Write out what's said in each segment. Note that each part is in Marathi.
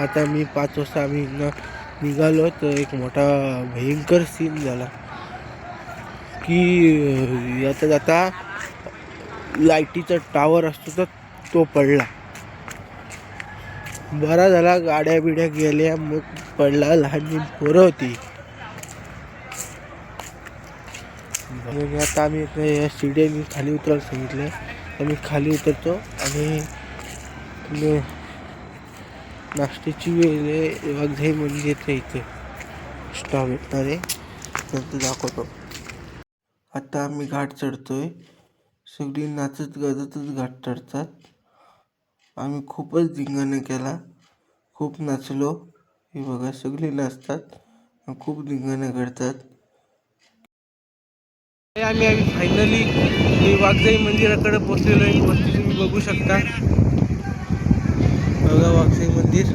आता मी 5 वाजता आम्ही निघालो तर एक मोठा भयंकर सीन झाला की आता जाता लाईटीचा टावर असतो तर तो पडला. बरा झाला गाड्या बिड्या गेल्या, मग पडला. लहान पोरं होती. आता आम्ही या शिड्याने खाली उतरायला सांगितलं. आम्ही खाली उतरतो आणि नाश्त्याची वेळ आहे. वाघजाई मंदिरच्या इथे स्टॉप येणार आहे, नंतर दाखवतो. आता आम्ही घाट चढतोय. सगळी नाचत गाजतच घाट चढतात. आम्ही खूपच धिंगाणा केला, खूप नाचलो. हे बघा सगळे नाचतात, खूप धिंगाणा करतात. आम्ही फायनली वाघजाई मंदिराकडे पोचलेलो आहे. वरती तुम्ही बघू शकता, बघा वाघजाई मंदिर.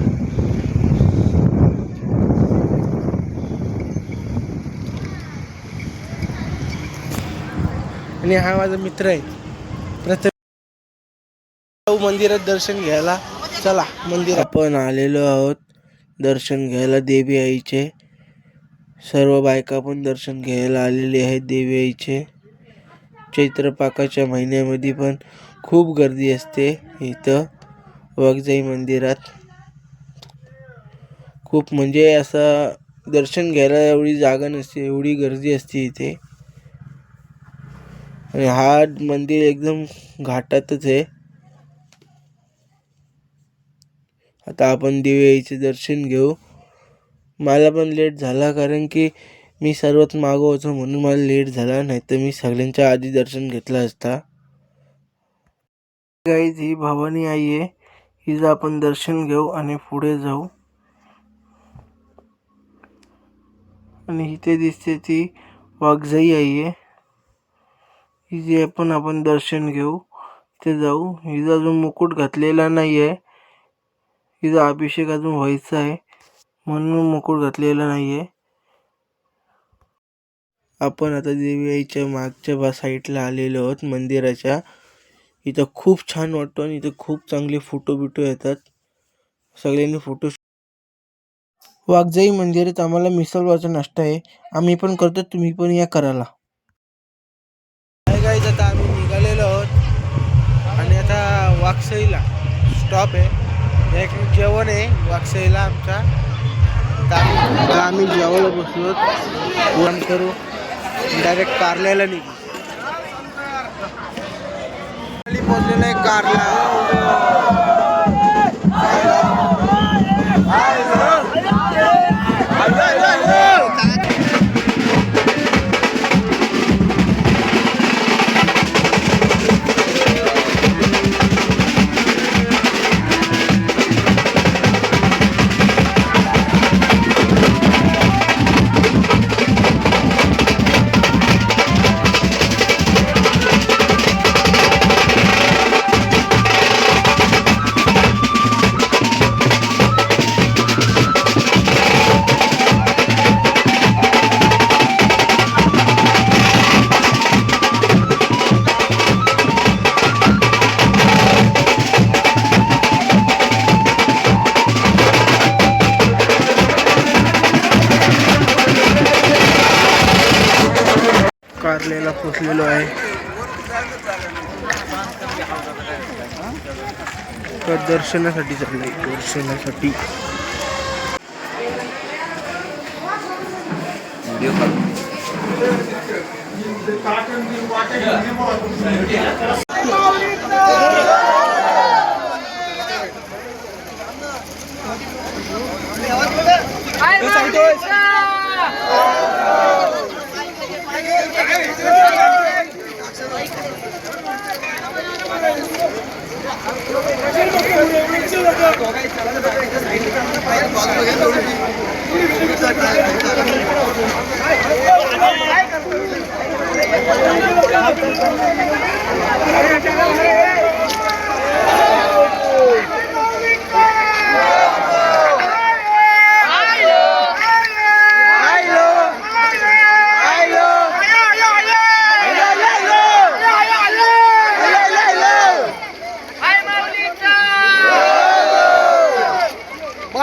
आणि हा माझा मित्र आहे प्रथम. मंदिरात दर्शन घ्यायला चला. मंदिर आपण आलेलो आहोत दर्शन घ्यायला देवी आईचे. सर्व बायका पण दर्शन घ्यायला आलेले आहेत देवी आईचे. चैत्र पाकाच्या महिन्यामध्ये पण खूप गर्दी असते इथं वाघजाई मंदिरात. खूप म्हणजे असं दर्शन घ्यायला एवढी जागा नसते, एवढी गर्दी असते इथे. आणि हा मंदिर एकदम घाटातच आहे. आता आपण देवी आईचे दर्शन घेऊ. मला पण लेट झाला कारण की मी सर्वात मागं होतो म्हणून मला लेट झाला, नाहीतर मी सगळ्यांच्या आधी दर्शन घेतलं असता. गाईज ही भवानी आई आहे. हिचं आपण दर्शन घेऊ आणि पुढे जाऊ. आणि इथे दिसते ती वाघजाई आई आहे. हिचे पण आपण दर्शन घेऊ, इथे जाऊ. हिचा अजून मुकुट घातलेला नाही आहे. हिचा अभिषेक अजून व्हायचा आहे म्हणून मुकुट घातलेला नाही आहे. आपण आता देवी आईच्या मागच्या साईडला आलेलो आहोत मंदिराच्या. इथं खूप छान वाटतो आणि इथं खूप चांगले फोटो बिटो येतात. सगळ्यांनी फोटो. वाघजाई मंदिरात आम्हाला मिसळवाचा नाश्ता आहे, आम्ही पण करतो, तुम्ही पण या करायला. गाईज आता आम्ही निघालेलो आहोत आणि आता वाघसाईला स्टॉप आहे. एक जेवण आहे वाघसाईला आमचा. आता आम्ही जेवायला बसलो, जेवण करू, डायरेक्ट कारल्याला निघू. पोचलेलं आहे कारला. कारल्याला पोचलेलो आहे. दर्शनासाठी चाललंय, दर्शनासाठी.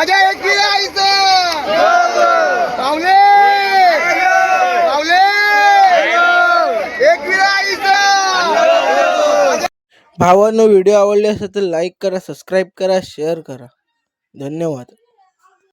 माझ्या एकविरा आईचं पावले पावले एकविरा आईचं. भावांनो, व्हिडिओ आवडले असेल तर लाईक करा, सबस्क्राईब करा, शेअर करा. धन्यवाद.